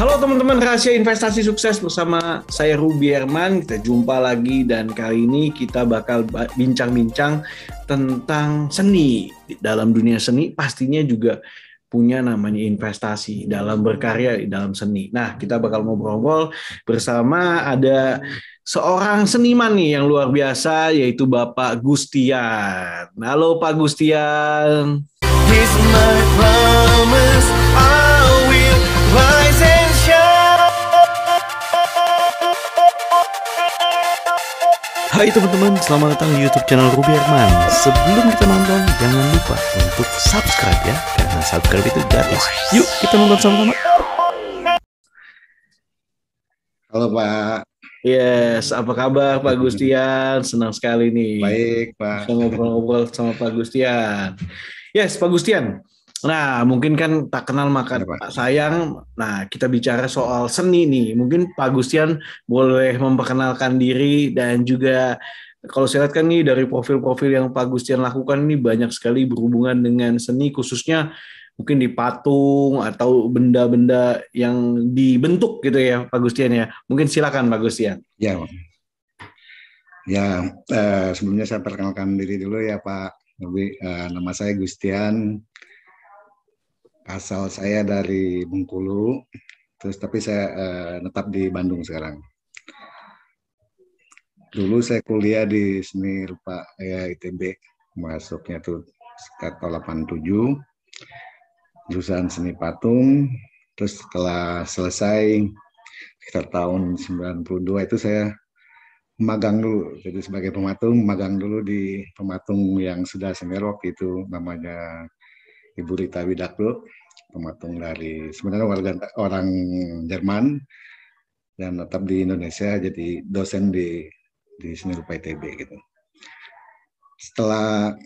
Halo teman-teman Rahasia Investasi Sukses, bersama saya Ruby Herman. Kita jumpa lagi dan kali ini kita bakal bincang-bincang tentang seni. Dalam dunia seni pastinya juga punya namanya investasi dalam berkarya di dalam seni. Nah, kita bakal ngobrol-ngobrol bersama ada seorang seniman nih yang luar biasa, yaitu Bapak Gustian. Halo Pak Gustian. Here's my promise, I will rise and shine. Hai teman-teman, selamat datang di YouTube channel Ruby Herman. Sebelum kita nonton, jangan lupa untuk subscribe ya, karena subscribe itu gratis. Yuk kita nonton sama-sama. Halo Pak. Yes, apa kabar Pak Gustian? Senang sekali nih. Baik Pak. Bisa ngobrol-ngobrol sama Pak Gustian. Yes, Pak Gustian. Nah, mungkin kan tak kenal maka tak sayang. Nah, kita bicara soal seni nih. Mungkin Pak Gustian boleh memperkenalkan diri, dan juga kalau saya lihat kan nih dari profil-profil yang Pak Gustian lakukan ini banyak sekali berhubungan dengan seni, khususnya mungkin di patung atau benda-benda yang dibentuk gitu ya Pak Gustian ya. Mungkin silakan Pak Gustian. Ya, sebelumnya saya perkenalkan diri dulu ya Pak. Nama saya Gustian. Asal saya dari Bengkulu, tapi saya netap di Bandung sekarang. Dulu saya kuliah di seni rupa ya ITB, masuknya tuh tahun 87, jurusan seni patung. Terus setelah selesai sekitar tahun 92 itu saya magang dulu, jadi sebagai pematung, magang dulu di pematung yang sudah senior waktu itu, namanya Ibu Rita Widakdo, pematung dari sebenarnya orang Jerman dan tetap di Indonesia, jadi dosen di seni rupa ITB gitu. Setelah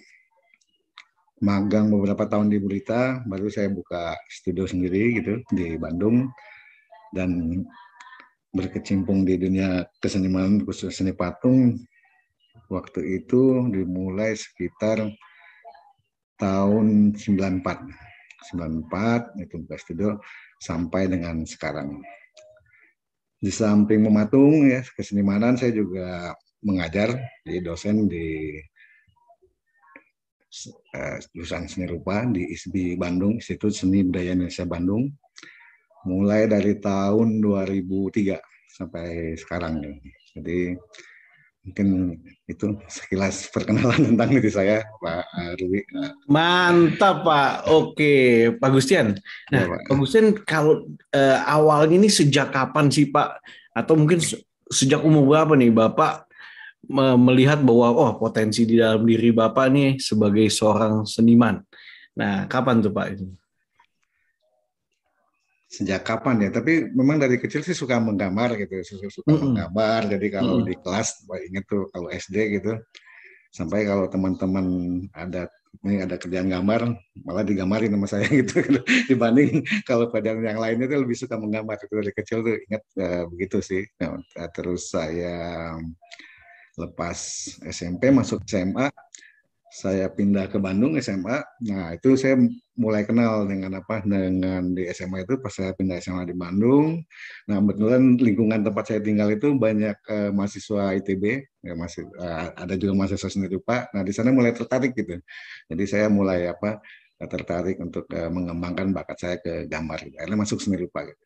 magang beberapa tahun di Ibu Rita, baru saya buka studio sendiri gitu di Bandung dan berkecimpung di dunia kesenian khusus seni patung. Waktu itu dimulai sekitar tahun 94 itu buka studio sampai dengan sekarang. Di samping mematung ya kesenimanan, saya juga mengajar, jadi dosen di jurusan seni rupa di ISBI Bandung, Institut Seni Budaya Indonesia Bandung, mulai dari tahun 2003 sampai sekarang. Jadi mungkin itu sekilas perkenalan tentang diri saya, Pak Ruby. Mantap Pak. Oke, Pak Gustian. Nah, ya, Pak Gustian, kalau awalnya ini sejak kapan sih Pak? Atau mungkin sejak umur berapa nih Bapak melihat bahwa potensi di dalam diri Bapak nih sebagai seorang seniman? Nah, kapan tuh Pak itu? Sejak kapan ya? Tapi memang dari kecil sih suka menggambar gitu, suka menggambar. Jadi kalau di kelas, ingat tuh kalau SD gitu, sampai kalau teman-teman ada kerjaan gambar, malah digambarin sama saya gitu. Dibanding kalau pada yang lainnya tuh lebih suka menggambar. Itu dari kecil tuh ingat begitu sih. Nah, terus saya lepas SMP masuk SMA. Saya pindah ke Bandung SMA. Nah, itu saya mulai kenal dengan di SMA itu pas saya pindah SMA di Bandung. Nah, kebetulan lingkungan tempat saya tinggal itu banyak mahasiswa ITB, ya ada juga mahasiswa seni rupa. Nah, di sana mulai tertarik gitu. Jadi saya mulai tertarik untuk mengembangkan bakat saya ke gambar. Akhirnya masuk seni rupa gitu.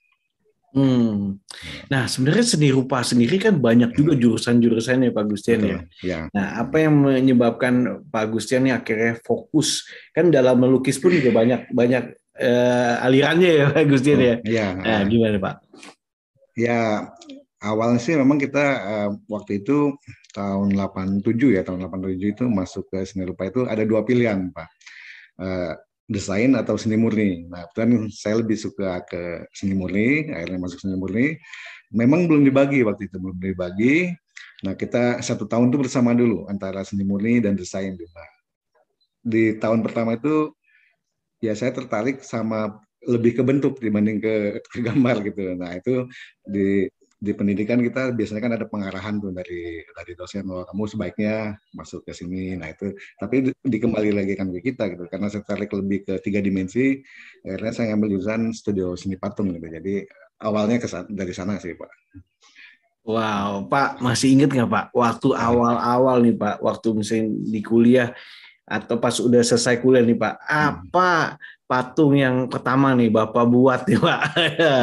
Nah, sebenarnya seni rupa sendiri kan banyak juga jurusan-jurusannya Pak Gustian ya. Nah, apa yang menyebabkan Pak Gustian akhirnya fokus? Kan dalam melukis pun juga banyak alirannya ya Pak Gustian ya. Nah, gimana Pak? Ya, Awalnya sih memang kita waktu itu tahun 87 ya, tahun 87 itu masuk ke seni rupa itu ada dua pilihan, Pak. Eh, Desain atau seni murni. Nah, kebetulan saya lebih suka ke seni murni, akhirnya masuk seni murni. Memang belum dibagi waktu itu, belum dibagi. Nah, kita 1 tahun itu bersama dulu antara seni murni dan desain. Nah, di tahun pertama itu ya saya tertarik sama lebih ke bentuk dibanding ke gambar gitu. Nah, itu di pendidikan kita biasanya kan ada pengarahan tuh dari dosen, bahwa kamu sebaiknya masuk ke sini. Nah, itu tapi dikembali lagi kan ke kita gitu, karena saya tertarik lebih ke 3 dimensi. Akhirnya saya ngambil jurusan studio seni patung gitu. Jadi awalnya dari sana sih, Pak. Wow, Pak, masih inget nggak Pak, waktu awal-awal nih Pak, waktu misalnya di kuliah atau pas udah selesai kuliah nih Pak, apa patung yang pertama nih Bapak buat nih Pak? Ya.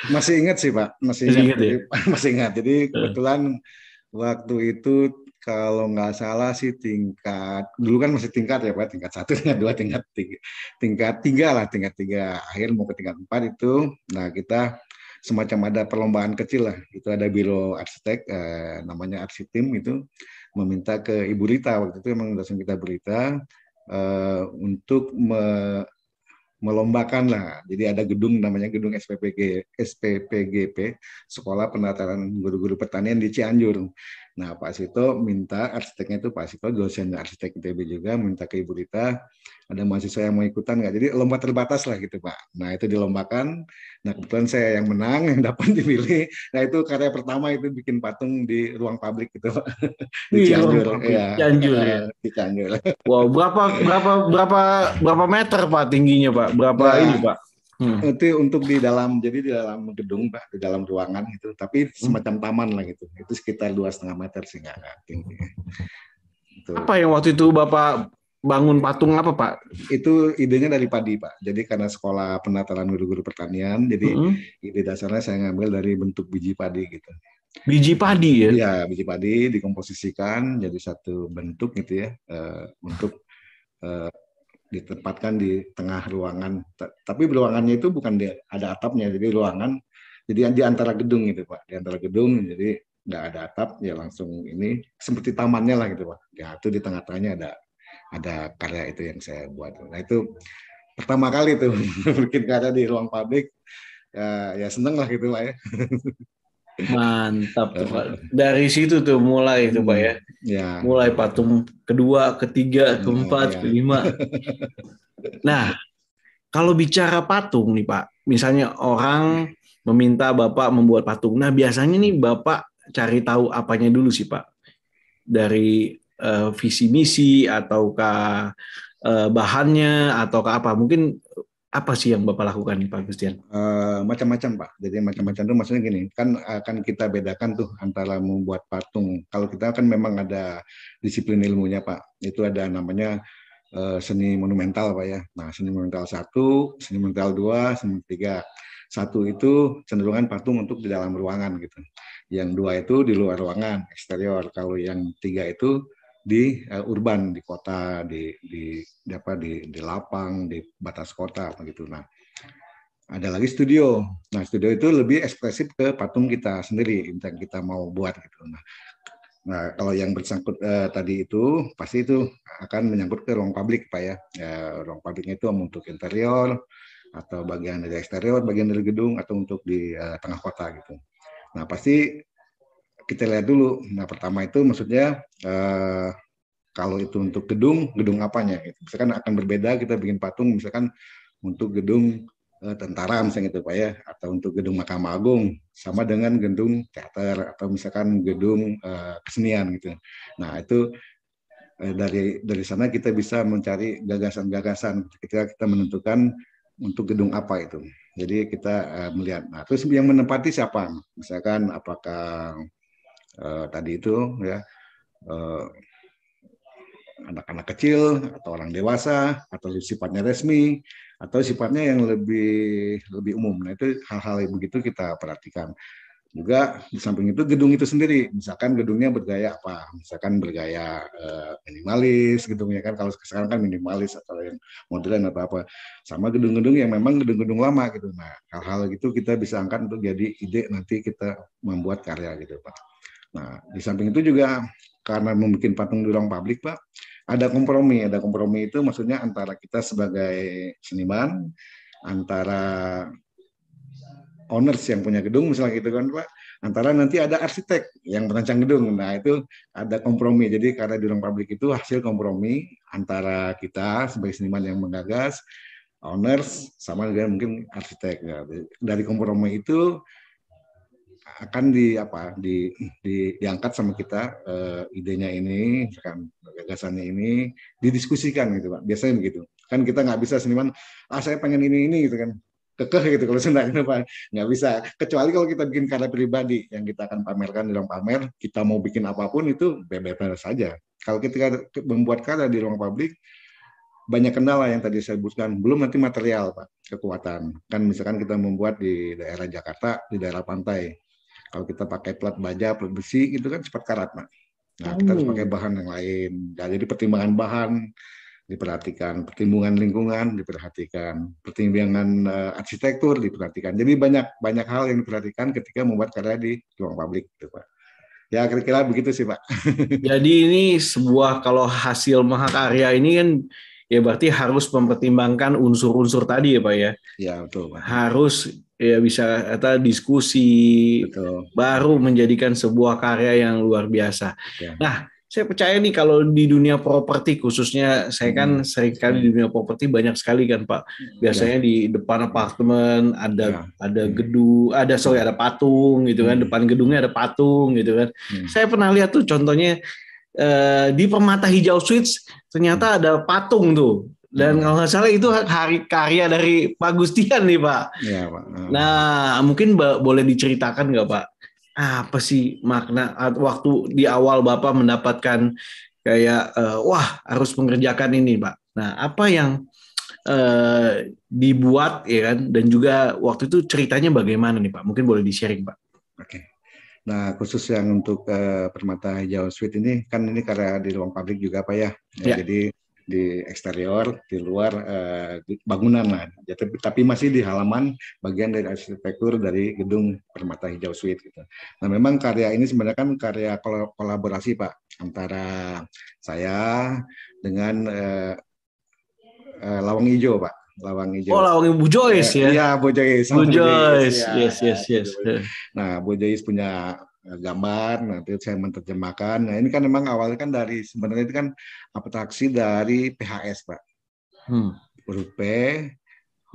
Masih ingat sih Pak, masih Masih ingat. inget ya? Jadi, masih ingat. Jadi kebetulan waktu itu kalau nggak salah sih dulu kan masih tingkat ya Pak, tingkat 1, tingkat 2, tingkat 3 lah, tingkat 3 akhir mau ke tingkat 4 itu. Nah, kita semacam ada perlombaan kecil lah. Itu ada biro arsitek, namanya Arsitim, itu meminta ke Ibu Rita, waktu itu memang dosen kita Bu Rita, untuk melombakan lah. Jadi ada gedung namanya gedung SPPGP, Sekolah Penataran Guru-Guru Pertanian di Cianjur. Nah, Pak Sito minta, arsiteknya itu Pak Sito, dosen arsitek ITB juga, minta ke Ibu Rita, ada mahasiswa yang mau ikutan nggak? Jadi lomba terbatas lah gitu Pak. Nah, itu dilombakan. Nah, kebetulan saya yang menang, yang dapat dipilih. Nah, itu karya pertama itu bikin patung di ruang publik gitu Pak. Di Cianjur. Ya, Cianjur ya. di Cianjur. Wow, berapa meter Pak tingginya Pak? Berapa ini Pak? Itu untuk di dalam, jadi di dalam gedung Pak, di dalam ruangan gitu, tapi semacam taman lah gitu. Itu sekitar 2,5 meter sih, nggak tinggi. Itu. Apa yang waktu itu Bapak bangun patung apa Pak? Itu idenya dari padi Pak. Jadi karena sekolah penataran guru-guru pertanian, jadi ide dasarnya saya ngambil dari bentuk biji padi gitu. Biji padi ya? Iya, biji padi dikomposisikan jadi satu bentuk gitu ya, bentuk ditempatkan di tengah ruangan. Tapi ruangannya itu bukan ada atapnya, jadi ruangan, jadi di antara gedung gitu Pak, di antara gedung, jadi nggak ada atap, ya langsung ini seperti tamannya lah gitu Pak. Ya itu di tengah-tengahnya ada karya itu yang saya buat. Nah itu pertama kali tuh bikin karya di ruang publik, ya seneng lah gitu Pak ya. Mantap tuh Pak. Dari situ tuh mulai tuh Pak ya. Ya. Mulai patung kedua, ketiga, keempat, kelima. Nah, kalau bicara patung nih Pak, misalnya orang meminta Bapak membuat patung. Nah, biasanya nih Bapak cari tahu apanya dulu sih Pak? Dari visi misi ataukah bahannya ataukah apa? Mungkin apa sih yang Bapak lakukan nih Pak Gustian? Macam-macam Pak. Jadi macam-macam itu maksudnya gini, kan akan kita bedakan tuh antara membuat patung. Kalau kita kan memang ada disiplin ilmunya Pak. Itu ada namanya seni monumental Pak ya. Nah, seni monumental 1, seni monumental 2, seni 3. 1 itu cenderungan patung untuk di dalam ruangan gitu. Yang 2 itu di luar ruangan, eksterior. Kalau yang 3 itu di urban, di kota, di lapang, di batas kota begitu. Nah, ada lagi studio. Nah, studio itu lebih ekspresif ke patung kita sendiri yang kita mau buat gitu. Nah, kalau yang bersangkut tadi itu pasti itu akan menyangkut ke ruang publik Pak ya. Ruang publiknya itu untuk interior atau bagian dari eksterior, bagian dari gedung atau untuk di tengah kota gitu. Nah, pasti kita lihat dulu. Nah, pertama itu maksudnya kalau itu untuk gedung apanya? Gitu. Misalkan akan berbeda kita bikin patung, misalkan untuk gedung tentara misalnya gitu Pak ya, atau untuk gedung Mahkamah Agung, sama dengan gedung teater atau misalkan gedung kesenian gitu. Nah itu dari sana kita bisa mencari gagasan-gagasan ketika kita menentukan untuk gedung apa itu. Jadi kita melihat. Nah terus yang menempati siapa? Misalkan apakah tadi itu ya anak-anak kecil atau orang dewasa atau sifatnya resmi atau sifatnya yang lebih umum. Nah itu hal-hal yang begitu kita perhatikan. Juga di samping itu gedung itu sendiri, misalkan gedungnya bergaya apa, misalkan bergaya minimalis gedungnya kan, kalau sekarang kan minimalis atau yang modern atau apa, sama gedung-gedung yang memang gedung-gedung lama gitu. Nah hal-hal gitu kita bisa angkat untuk jadi ide nanti kita membuat karya gitu Pak. Nah di samping itu juga karena membuat patung di ruang publik Pak, ada kompromi itu maksudnya antara kita sebagai seniman, antara owners yang punya gedung misalnya gitu kan Pak, antara nanti ada arsitek yang merancang gedung. Nah itu ada kompromi, jadi karena di ruang publik itu hasil kompromi antara kita sebagai seniman yang menggagas, owners sama juga mungkin arsitek. Nah, dari kompromi itu akan diangkat sama kita idenya ini, misalkan gagasannya ini didiskusikan gitu Pak. Biasanya begitu. Kan kita nggak bisa seniman, saya pengen ini gitu kan. Kekeh gitu kalau Sundanya Pak, nggak bisa, kecuali kalau kita bikin karya pribadi yang kita akan pamerkan di ruang pamer, kita mau bikin apapun itu bebas saja. Kalau kita membuat karya di ruang publik, banyak kendala yang tadi saya sebutkan, belum nanti material Pak, kekuatan. Kan misalkan kita membuat di daerah Jakarta, di daerah pantai, kalau kita pakai plat baja, plat besi itu kan cepat karat Pak. Nah kita harus pakai bahan yang lain. Nah, jadi pertimbangan bahan diperhatikan, pertimbangan lingkungan diperhatikan, pertimbangan arsitektur diperhatikan. Jadi banyak hal yang diperhatikan ketika membuat karya di ruang publik, gitu, Pak. Ya kira-kira begitu sih Pak. Jadi ini sebuah, kalau hasil mahakarya ini kan ya berarti harus mempertimbangkan unsur-unsur tadi ya Pak ya. Ya betul Pak. Harus ya bisa diskusi, betul, baru menjadikan sebuah karya yang luar biasa. Ya. Nah, saya percaya nih kalau di dunia properti khususnya, saya kan sering kali di dunia properti banyak sekali kan Pak. Biasanya di depan apartemen ada gedung, ada patung gitu kan, depan gedungnya ada patung gitu kan. Saya pernah lihat tuh contohnya di Permata Hijau Suites ternyata ada patung tuh. Dan kalau nggak salah itu karya dari Pak Gustian nih Pak. Ya, Pak. Nah mungkin boleh diceritakan nggak Pak? Apa sih makna waktu di awal Bapak mendapatkan kayak wah harus mengerjakan ini Pak. Nah apa yang dibuat ya kan, dan juga waktu itu ceritanya bagaimana nih Pak? Mungkin boleh di-sharing Pak. Oke. Nah khusus yang untuk Permata Hijau Suite ini kan ini karya di ruang publik juga Pak ya. Ya. Jadi di eksterior, di luar bangunan lah. Ya, tapi masih di halaman bagian dari arsitektur dari gedung Permata Hijau Suite gitu. Nah, memang karya ini sebenarnya kan karya kolaborasi Pak antara saya dengan Lawang Hijau Pak. Lawang Hijau. Oh, Lawang Bu Joyce ya? Iya, Bu Joyce. Bu Joyce, yes. Nah, Bu Joyce punya gambar, nanti saya menerjemahkan. Nah ini kan memang awalnya kan dari sebenarnya itu kan abstraksi dari PHS Pak, huruf P,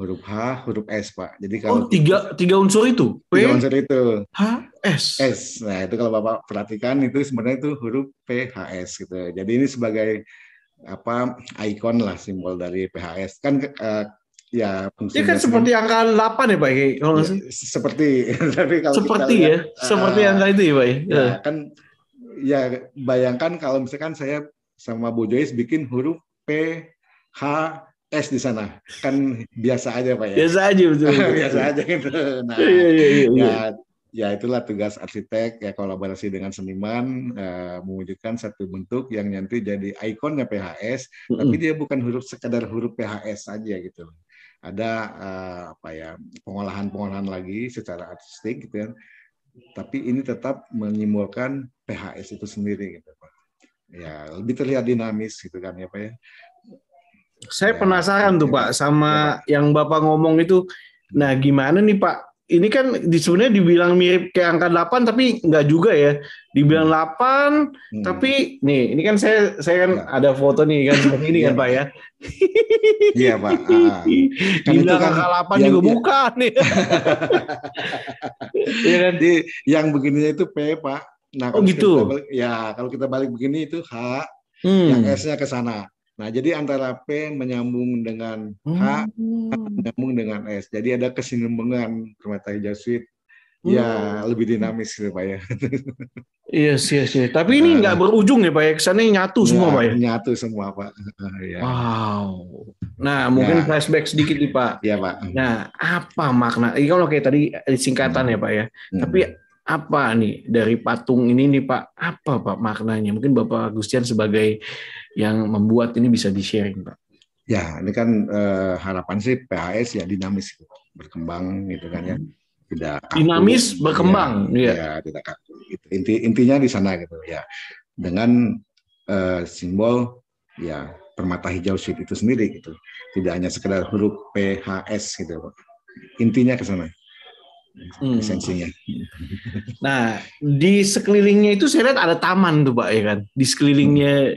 huruf H, huruf S Pak. Jadi kalau tiga unsur itu, P, tiga unsur itu, H, S. Nah itu kalau Bapak perhatikan itu sebenarnya itu huruf PHS gitu. Jadi ini sebagai ikon lah, simbol dari PHS kan. Ya, ini kan seperti angka 8 ya Pak? Kalau ya, seperti tapi kalau seperti kita lihat, seperti angka itu ya Pak? Ya, kan ya bayangkan kalau misalkan saya sama Bu Joyce bikin huruf P, H, S di sana, kan biasa aja Pak ya? Biasa aja betul. Biasa aja gitu. Nah, ya itulah tugas arsitek ya, kolaborasi dengan seniman mewujudkan satu bentuk yang nanti jadi ikonnya PHS, tapi dia bukan sekedar huruf PHS saja gitu. Ada pengolahan lagi secara artistik gitu kan, tapi ini tetap menyimbolkan PHS itu sendiri gitu Pak. Ya lebih terlihat dinamis gitu kan ya Pak ya. Saya penasaran tuh Pak sama yang Bapak ngomong itu. Nah gimana nih Pak? Ini kan sebenarnya dibilang mirip kayak angka 8 tapi nggak juga ya. Dibilang 8 tapi nih ini kan saya kan ada foto nih kan seperti ini kan Pak ya. Iya Pak. Kan itu kan angka 8 juga bukan nih. Ya kan? Yang begininya itu P Pak. Nah kalau gitu. Kalau kita balik begini itu H, yang S-nya ke sana. Nah, jadi antara P menyambung dengan H, menyambung dengan S. Jadi ada kesinambungan Permata Hijau Suite. Ya, lebih dinamis gitu, Pak ya. Iya. Tapi ini nggak berujung ya, Pak ya? Kesannya nyatu semua, Pak ya? Nyatu semua, Pak. Ya. Wow. Nah, mungkin flashback sedikit nih, Pak. Iya, Pak. Nah, apa makna? Ini kalau kayak tadi singkatan ya, Pak ya. Tapi apa nih dari patung ini nih Pak? Apa Pak maknanya? Mungkin Bapak Agustian sebagai yang membuat ini bisa di-sharing Pak. Ya, ini kan harapan sih PHS ya dinamis gitu, berkembang gitu kan ya, tidak kaku. Dinamis berkembang, ya tidak kaku. Gitu. Intinya di sana gitu ya, dengan simbol ya permata hijau suite itu sendiri gitu, tidak hanya sekedar huruf PHS gitu, intinya ke sana. Esensinya. Nah, di sekelilingnya itu saya lihat ada taman tuh Pak ya kan. Di sekelilingnya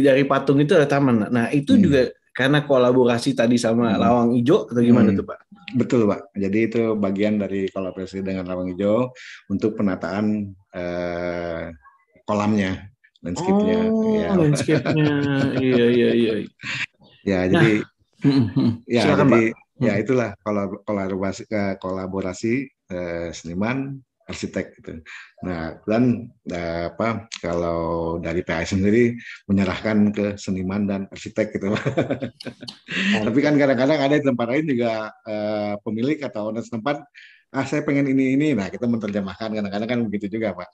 dari patung itu ada taman. Nah, itu juga karena kolaborasi tadi sama Lawang Ijo atau gimana tuh Pak? Betul Pak. Jadi itu bagian dari kolaborasi dengan Lawang Ijo untuk penataan kolamnya, landscape-nya. Landscape-nya. Iya. Ya, jadi silakan Pak. Ya itulah kolaborasi seniman arsitek gitu. Nah, dan kalau dari PHS sendiri menyerahkan ke seniman dan arsitek gitu. Tapi kan kadang-kadang ada di tempat lain juga pemilik atau owner setempat, saya pengen ini. Nah, kita menerjemahkan kadang-kadang kan begitu juga, Pak.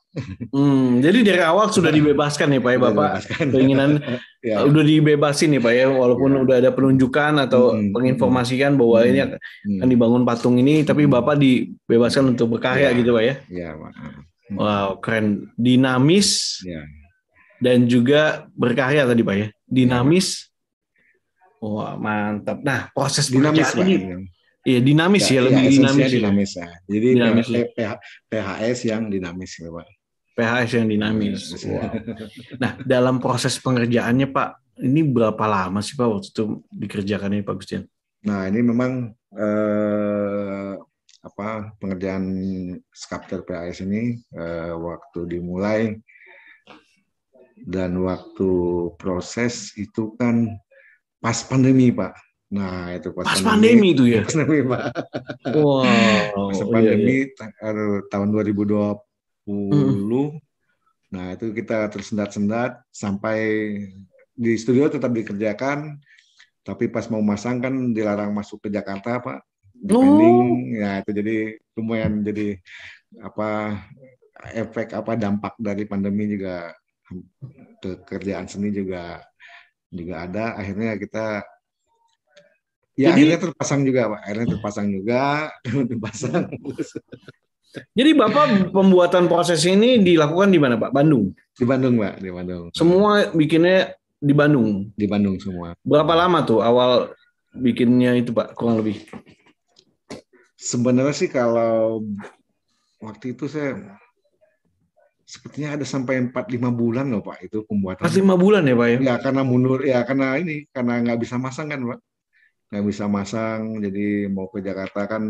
Jadi dari awal sudah dibebaskan ya Pak ya, Bapak. Keinginan udah dibebasin nih Pak ya, walaupun udah ada penunjukan atau menginformasikan bahwa ini akan dibangun patung ini, tapi Bapak dibebaskan untuk berkarya gitu Pak ya. Iya, Pak. Wow, keren. Dinamis dan juga berkarya tadi Pak ya. Dinamis. Wah, mantap. Nah, proses dinamis Pak ini dinamis lebih dinamis. Jadi PHS yang dinamis ya Pak. PHS yang dinamis. Wow. Nah, dalam proses pengerjaannya Pak, ini berapa lama sih Pak waktu itu dikerjakan ini Pak Gustian? Nah, ini memang pengerjaan sculpture PHS ini waktu dimulai dan waktu proses itu kan pas pandemi Pak. Nah, itu pas pandemi itu ya. Pas pandemi, Pak. Wow. Pas pandemi tahun 2020. Nah, itu kita tersendat-sendat sampai di studio tetap dikerjakan, tapi pas mau masang kan dilarang masuk ke Jakarta, Pak. Depending, ya itu jadi lumayan jadi efek dampak dari pandemi juga ke kerjaan seni juga ada. Akhirnya kita akhirnya terpasang juga, Pak. Terpasang. Jadi Bapak pembuatan proses ini dilakukan di mana, Pak? Bandung? Di Bandung, Pak. Di Bandung. Semua bikinnya di Bandung? Di Bandung semua. Berapa lama tuh awal bikinnya itu, Pak? Kurang lebih? Sebenarnya sih kalau waktu itu saya sepertinya ada sampai 4-5 bulan loh, Pak, itu pembuatan. 4-5 bulan ya, Pak ya? Ya, karena mundur, karena nggak bisa masang kan, Pak. Nggak bisa masang, jadi mau ke Jakarta kan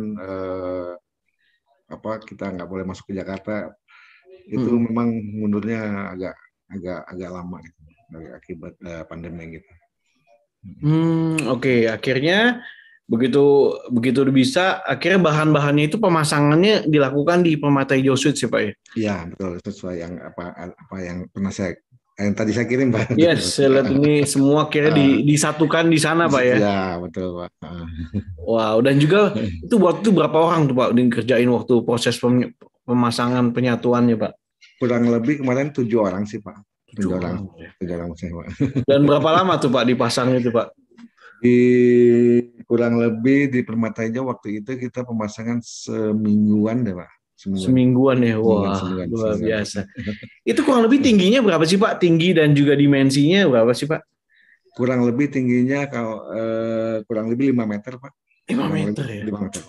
kita nggak boleh masuk ke Jakarta. Itu memang mundurnya agak lama gitu, akibat pandemi gitu. Oke. Akhirnya begitu bisa, akhirnya bahan-bahannya itu pemasangannya dilakukan di Permata Hijau Suite sih, Pak ya? Iya, betul, sesuai yang yang pernah yang tadi saya kirim, Pak. Yes, saya lihat ini semua kira disatukan di sana, Pak ya? Iya, betul, Pak. Wow, dan juga itu waktu itu berapa orang tuh, Pak, dikerjain waktu proses pemasangan penyatuannya, Pak? Kurang lebih kemarin 7 orang sih, Pak. 7 orang sih, Pak. Dan berapa lama tuh, Pak, dipasangnya itu, Pak? Kurang lebih di Permata Hijau waktu itu kita pemasangan semingguan deh, Pak. Semingguan ya, wah, luar biasa. Itu kurang lebih tingginya berapa sih Pak? Tinggi dan juga dimensinya berapa sih Pak? Kurang lebih tingginya kalau kurang lebih 5 meter Pak. 5 meter ya? 5 meter.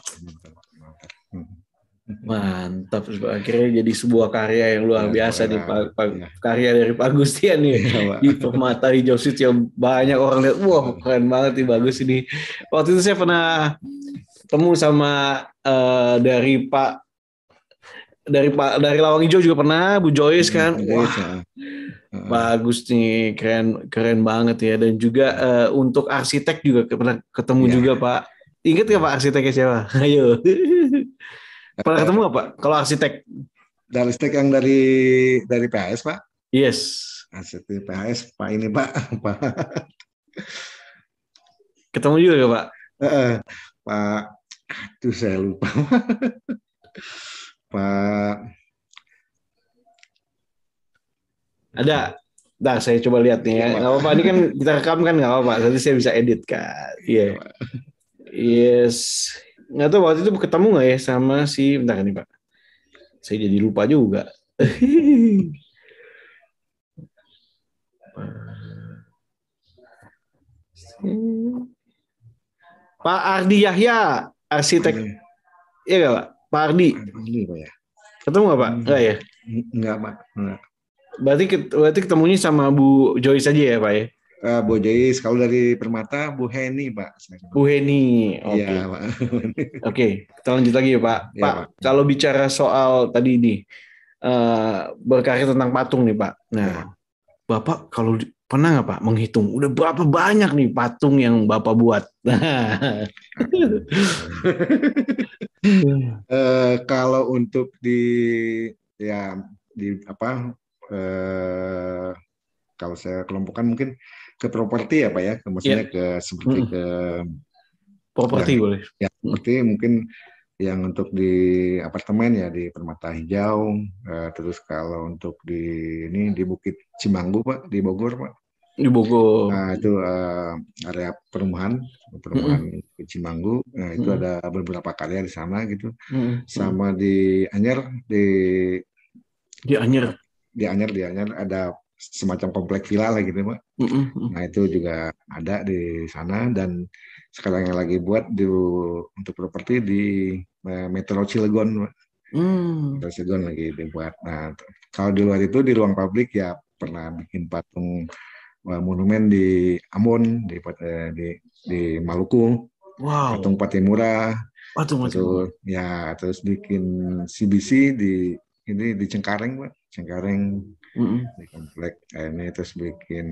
Mantap, akhirnya jadi sebuah karya yang luar biasa nih Pak. Karya dari Pak Gustian nih di Permata Hijau Suite yang banyak orang lihat, wah keren banget nih, bagus ini. Waktu itu saya pernah ketemu sama dari Lawang Hijau juga pernah, Bu Joyce kan, wah bagus nih, keren banget ya. Dan juga untuk arsitek juga pernah ketemu juga Pak. Ingat nggak Pak arsiteknya siapa? Ayo. Pernah ketemu nggak Pak? Kalau arsitek? Arsitek yang dari PHS Pak? Yes. Arsitek PHS Pak ini Pak. Ketemu juga nggak Pak? Pak, aduh saya lupa. Pak. Ada. Nah, saya coba lihat nih ya. Iya, Pak. Nggak apa-apa, ini kan kita rekam kan nggak apa-apa. Nanti saya bisa edit kan. Iya. Yes. Nggak tahu waktu itu ketemu nggak ya sama si, bentar nih Pak. Saya jadi lupa juga. Pak Ardi Yahya, arsitek. Iya nggak Pak? Pak Ardi. Ini Pak ya. Ketemu nggak Pak? Nggak ya? Enggak, Pak. Enggak. Berarti ketemunya sama Bu Joyce aja ya Pak ya? Bu Joyce, kalau dari Permata, Bu Heni, Pak. Bu Heni. Oke. Iya, Pak. Oke, kita lanjut lagi ya Pak. Ya, Pak, Pak. kalau bicara soal tadi ini berkarya tentang patung nih Pak. Nah, Bapak kalau pernah nggak Pak menghitung udah berapa banyak nih patung yang Bapak buat? Kalau untuk di apa? Kalau saya kelompokkan mungkin ke properti ya Pak ya, maksudnya seperti ke properti boleh. Ya, seperti mungkin yang untuk di apartemen ya di Permata Hijau, terus kalau untuk di Bukit Cimanggu Pak, di Bogor Pak. Di Bogor. Nah itu area perumahan Bukit Cimanggu. Nah itu ada beberapa karya di sana gitu. Sama di Anyer di Anyer ada semacam komplek villa lah gitu Pak. Nah itu juga ada di sana dan sekarang yang lagi buat untuk properti di Metro Cilegon Pak. Metro Cilegon lagi dibuat. Nah kalau di luar itu di ruang publik ya pernah bikin patung monumen di Ambon di Maluku. Wow. Patung Patimura. Terus terus bikin CBC di Cengkareng Pak. Cengkareng di komplek ini, terus bikin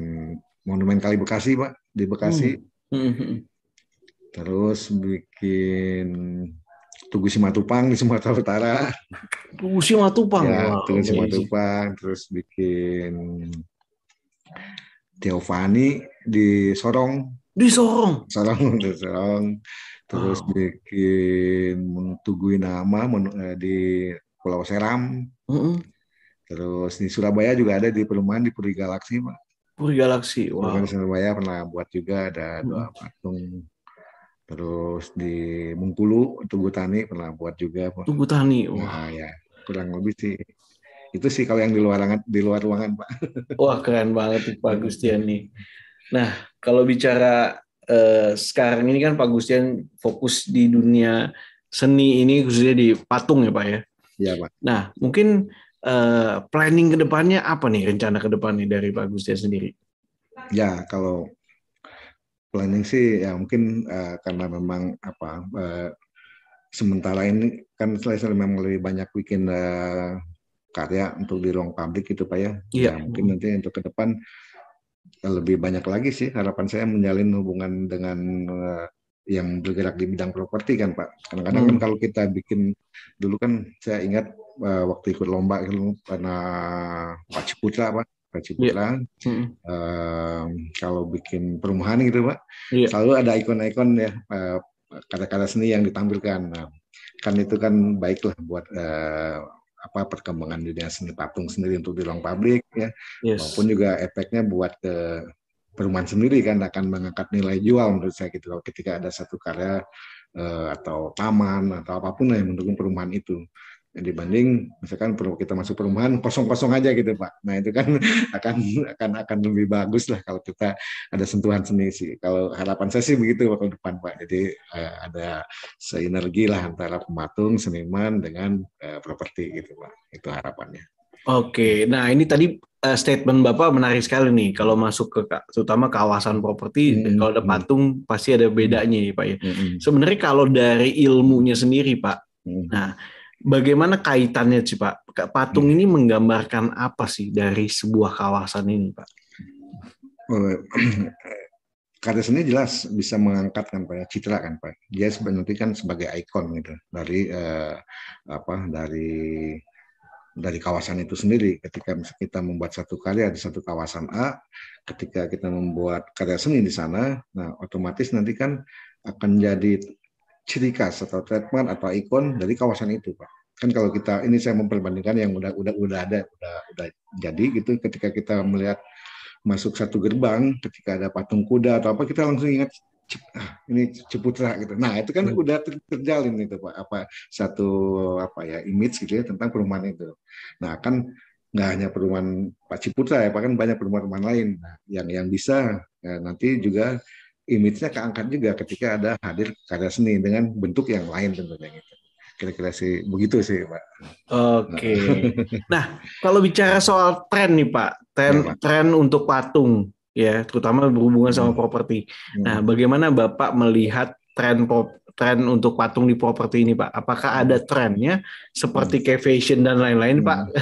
monumen Kali Bekasi Pak di Bekasi. Terus bikin Tugu Simatupang di Sumatera Utara. Tugu Simatupang. Ya, Tugu Simatupang. Terus bikin Teofani di Sorong. Terus bikin Tugu Inama di Pulau Seram. Terus di Surabaya juga ada di perumahan di Puri Galaksi, Pak. Puri Galaksi, wow. Di Surabaya pernah buat juga ada 2 patung. Terus di Bengkulu, Tugu Tani pernah buat juga, Pak. Tugu Tani, wah. Nah, ya kurang lebih sih. Itu sih kalau yang di luar ruangan, Pak. Wah, keren banget Pak Gustian nih. Nah, kalau bicara sekarang ini kan Pak Gustian fokus di dunia seni ini khususnya di patung ya Pak ya? Iya Pak. Nah, mungkin planning ke depannya apa nih, rencana ke depannya dari Pak Gustian sendiri? Ya, kalau planning sih ya mungkin karena memang sementara ini kan saya memang lebih banyak bikin karya untuk di ruang publik itu Pak ya. Iya. Ya mungkin nanti untuk ke depan lebih banyak lagi sih harapan saya menjalin hubungan dengan yang bergerak di bidang properti kan Pak. Kadang-kadang kan kalau kita bikin dulu kan saya ingat waktu ikut lomba karena Pak Ciputra Pak. Kalau bikin perumahan gitu Pak, selalu ada ikon-ikon ya kata-kata seni yang ditampilkan. Nah, kan itu kan baiklah buat perkembangan dunia seni patung sendiri untuk di ruang publik ya, maupun juga efeknya buat ke perumahan sendiri kan akan mengangkat nilai jual menurut saya gitu. Ketika ada satu karya atau taman atau apapun yang mendukung perumahan itu. Dibanding misalkan kita masuk perumahan kosong-kosong aja gitu Pak. Nah itu kan akan lebih bagus lah kalau kita ada sentuhan seni sih. Kalau harapan saya sih begitu waktu depan Pak. Jadi ada sinergi lah antara pematung, seniman dengan properti gitu Pak. Itu harapannya. Oke, nah ini tadi statement Bapak menarik sekali nih. Kalau masuk ke terutama kawasan properti, kalau ada patung pasti ada bedanya nih Pak ya. Sebenarnya kalau dari ilmunya sendiri Pak, nah bagaimana kaitannya sih Pak? Patung ini menggambarkan apa sih dari sebuah kawasan ini Pak? Karya seni jelas bisa mengangkat kan Pak ya, citra kan Pak. Dia sebenarnya kan sebagai ikon gitu dari kawasan itu sendiri. Ketika kita membuat satu karya di satu kawasan A, ketika kita membuat karya seni di sana, nah otomatis nanti kan akan jadi ciri khas atau trademark atau ikon dari kawasan itu Pak. Kan kalau kita ini saya memperbandingkan yang udah ada, udah jadi gitu. Ketika kita melihat masuk satu gerbang, ketika ada patung kuda atau apa, kita langsung ingat ini Ciputra gitu. Nah itu kan udah terjalin itu Pak, satu image gitu ya tentang perumahan itu. Nah kan nggak hanya perumahan Pak Ciputra ya, Pak, kan banyak perumahan-perumahan lain. Nah, yang bisa nanti juga image-nya keangkat juga ketika ada hadir karya seni dengan bentuk yang lain tentunya gitu. Kira-kira sih begitu sih Pak. Oke. Nah kalau bicara soal tren nih Pak, tren untuk patung ya, terutama berhubungan sama properti. Nah, bagaimana Bapak melihat tren untuk patung di properti ini, Pak? Apakah ada trennya seperti kayak fashion dan lain-lain, Pak?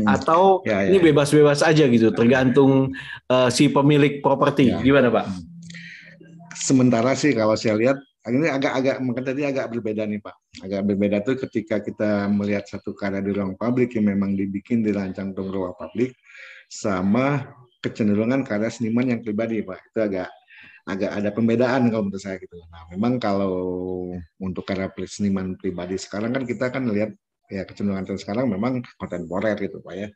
Atau ini bebas-bebas aja gitu, tergantung si pemilik properti. Gimana, Pak? Sementara sih kalau saya lihat ini agak berbeda nih Pak. Agak berbeda tuh ketika kita melihat satu karya di ruang publik yang memang dibikin dirancang untuk ruang publik, sama kecenderungan karya seniman yang pribadi Pak. Itu agak ada pembedaan kalau menurut saya gitu. Nah, memang kalau untuk karya seniman pribadi sekarang kan kita kan lihat ya kecenderungan sekarang memang kontemporer gitu Pak ya.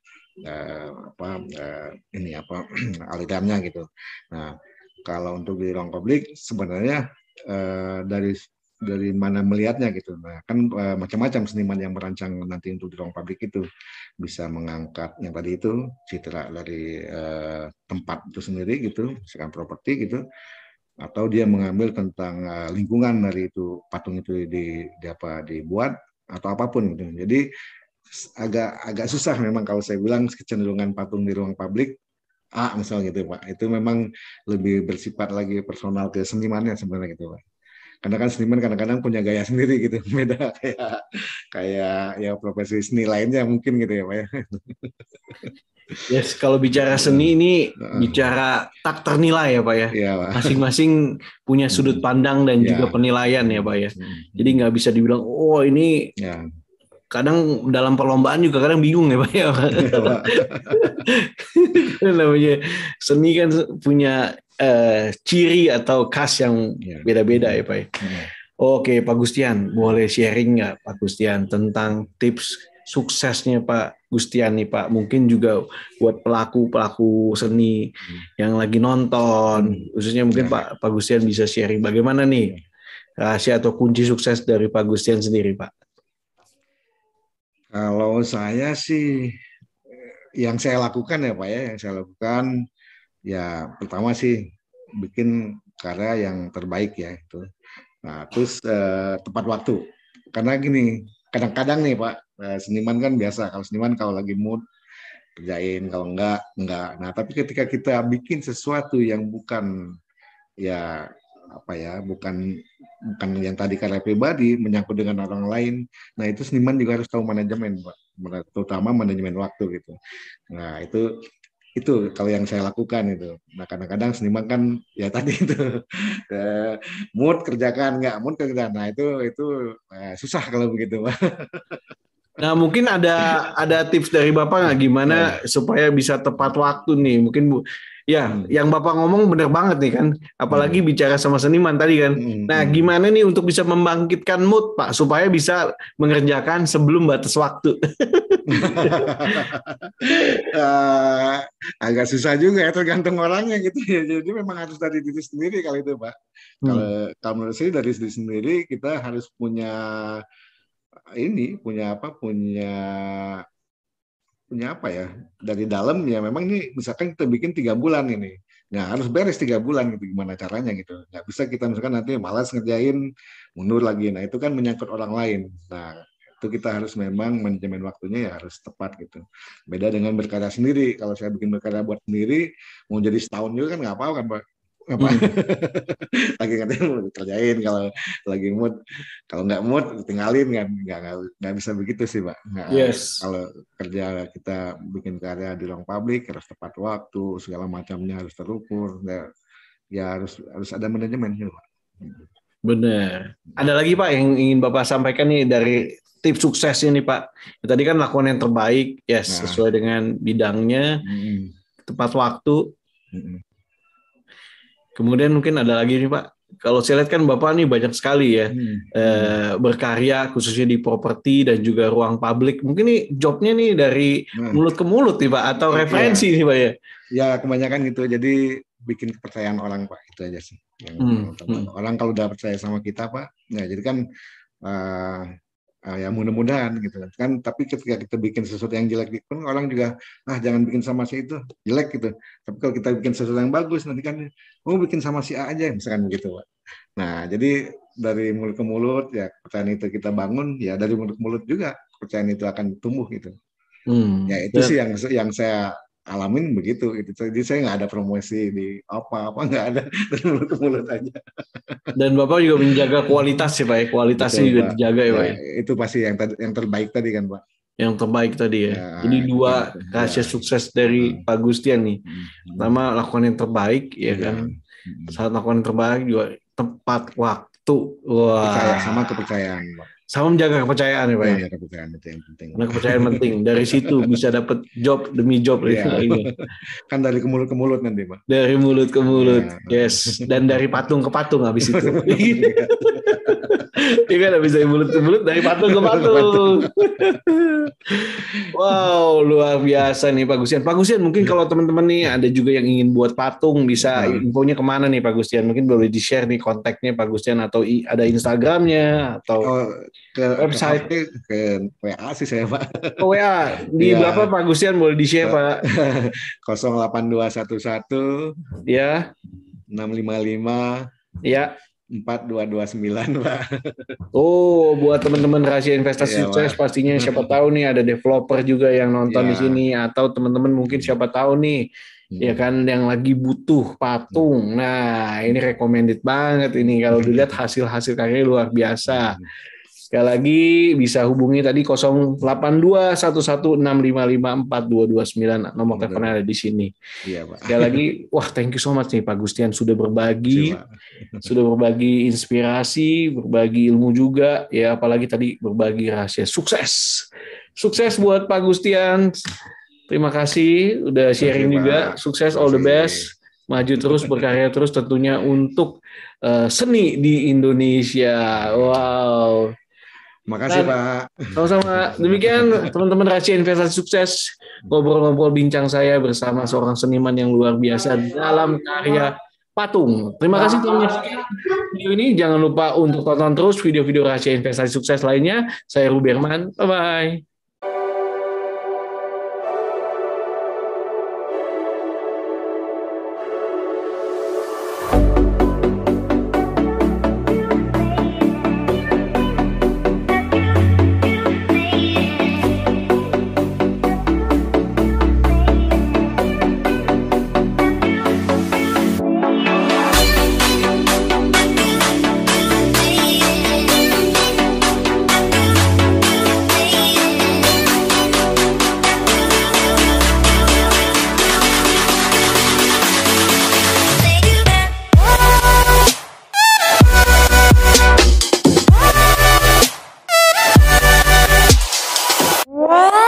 Alirannya gitu. Nah, kalau untuk di ruang publik sebenarnya dari mana melihatnya gitu. Nah, kan macam-macam seniman yang merancang nanti untuk di ruang publik itu bisa mengangkat yang tadi itu citra dari tempat itu sendiri gitu, misalkan properti gitu, atau dia mengambil tentang lingkungan dari itu patung itu dibuat atau apapun gitu. Jadi agak susah memang kalau saya bilang kecenderungan patung di ruang publik misalnya gitu Pak, itu memang lebih bersifat lagi personal ke senimannya sebenarnya gitu Pak. Karena kan seniman kadang-kadang punya gaya sendiri gitu, beda kayak ya profesi seni lainnya mungkin gitu ya Pak ya. Yes, kalau bicara seni ini bicara tak ternilai ya Pak ya. Masing-masing punya sudut pandang dan juga penilaian ya Pak ya. Jadi nggak bisa dibilang ini kadang dalam perlombaan juga kadang bingung ya Pak ya. Namanya seni kan punya ciri atau khas yang beda-beda ya Pak ya. Oke Pak Gustian, boleh sharing nggak Pak Gustian tentang tips suksesnya Pak Gustian nih Pak? Mungkin juga buat pelaku seni yang lagi nonton, khususnya mungkin Pak Gustian bisa sharing bagaimana nih rahasia atau kunci sukses dari Pak Gustian sendiri Pak? Kalau saya sih, yang saya lakukan ya Pak ya, pertama sih bikin karya yang terbaik ya itu. Nah terus tepat waktu, karena gini, kadang-kadang nih Pak, seniman kan biasa, kalau seniman kalau lagi mood kerjain, kalau enggak. Nah tapi ketika kita bikin sesuatu yang bukan yang tadi karya pribadi menyangkut dengan orang lain, nah itu seniman juga harus tahu manajemen Pak, terutama manajemen waktu gitu. Nah itu kalau yang saya lakukan itu. Nah kadang-kadang seniman kan ya tadi itu mood kerjakan, nggak mood kerjakan. Nah itu susah kalau begitu Pak. Nah mungkin ada tips dari Bapak nggak gimana supaya bisa tepat waktu nih? Mungkin yang Bapak ngomong benar banget nih kan, apalagi bicara sama seniman tadi kan. Nah gimana nih untuk bisa membangkitkan mood Pak supaya bisa mengerjakan sebelum batas waktu? Agak susah juga ya, tergantung orangnya gitu ya. Jadi memang harus dari diri sendiri kali itu Pak. Kalau menurut saya dari diri sendiri kita harus punya apa ya, dari dalam ya. Memang ini misalkan kita bikin 3 bulan ini, nah harus beres 3 bulan gitu, gimana caranya gitu. Nggak bisa kita misalkan nanti malas ngerjain, mundur lagi. Nah itu kan menyangkut orang lain. Nah itu kita harus memang manajemen waktunya ya harus tepat gitu. Beda dengan berkarya sendiri. Kalau saya bikin berkarya buat sendiri, mau jadi setahun juga kan nggak apa-apa kan Pak. Lagi kerjain, kalau lagi mood, kalau nggak mood tinggalin kan, nggak bisa begitu sih Pak. Kalau kerja kita bikin karya di ruang publik harus tepat waktu, segala macamnya harus terukur, ya harus ada manajemen gitu Pak. Benar. Ada lagi Pak yang ingin Bapak sampaikan nih dari tips suksesnya nih Pak? Tadi kan lakukan yang terbaik ya sesuai dengan bidangnya, tepat waktu. Kemudian mungkin ada lagi nih Pak, kalau saya lihat kan Bapak nih banyak sekali ya berkarya khususnya di properti dan juga ruang publik. Mungkin nih jobnya nih dari mulut ke mulut nih Pak, atau referensi nih Pak ya? Ya kebanyakan gitu. Jadi bikin kepercayaan orang Pak, itu aja sih. Orang kalau udah percaya sama kita Pak, ya jadi kan ya mudah-mudahan gitu kan. Tapi ketika kita bikin sesuatu yang jelek pun orang juga jangan bikin sama si itu, jelek gitu. Tapi kalau kita bikin sesuatu yang bagus nanti kan bikin sama si A aja misalkan begitu Pak. Nah jadi dari mulut ke mulut ya kepercayaan itu kita bangun, ya dari mulut ke mulut juga kepercayaan itu akan tumbuh gitu. Ya itu sih yang saya alamin begitu gitu. Jadi saya nggak ada promosi di apa-apa, nggak ada, dari mulut ke mulut aja. Dan Bapak juga menjaga kualitas ya Pak ya, kualitasnya juga dijaga ya Pak ya. Itu pasti yang terbaik tadi kan Pak. Yang terbaik tadi ya. Jadi dua rahasia sukses dari Pak Gustian nih. Pertama, lakukan yang terbaik ya kan. Saat lakukan yang terbaik juga tepat waktu. Percaya sama kepercayaan Pak. Sama menjaga kepercayaan ya Pak ya. Kepercayaan itu yang penting. Karena kepercayaan penting. Dari situ bisa dapat job demi job. Kan dari mulut ke mulut nanti Pak. Dari mulut ke mulut. Yes. Dan dari patung ke patung habis itu. Iya kan bisa dari mulut ke mulut, dari patung ke patung. Wow, luar biasa nih Pak Gustian. Pak Gustian, mungkin kalau teman-teman nih ada juga yang ingin buat patung, bisa infonya kemana nih Pak Gustian? Mungkin boleh di-share nih kontaknya Pak Gustian, atau ada Instagramnya atau ke website, ke WA sih saya Pak. WA di berapa Pak Gustian, boleh di-share Pak? 08211 ya 655 ya 4229 Pak. Oh, buat teman-teman rahasia investasi sukses pastinya siapa tahu nih ada developer juga yang nonton di sini, atau teman-teman mungkin siapa tahu nih ya kan yang lagi butuh patung. Nah, ini recommended banget ini kalau dilihat hasil-hasil karya luar biasa. Sekali lagi bisa hubungi tadi 082116554229, nomor teleponnya ada di sini. Iya, Pak. Sekali lagi, wah thank you so much nih Pak Gustian sudah berbagi, sudah berbagi inspirasi, berbagi ilmu juga, ya apalagi tadi berbagi rahasia sukses. Sukses buat Pak Gustian. Terima kasih udah sharing juga. Sukses, all the best. Maju terus, berkarya terus tentunya untuk seni di Indonesia. Wow. Makasih Pak. Sama-sama. Demikian teman-teman rahasia investasi sukses, ngobrol-ngobrol bincang saya bersama seorang seniman yang luar biasa dalam karya patung. Terima kasih telah menyaksikan video ini. Jangan lupa untuk tonton terus video-video rahasia investasi sukses lainnya. Saya Ruby Herman. Bye-bye. What?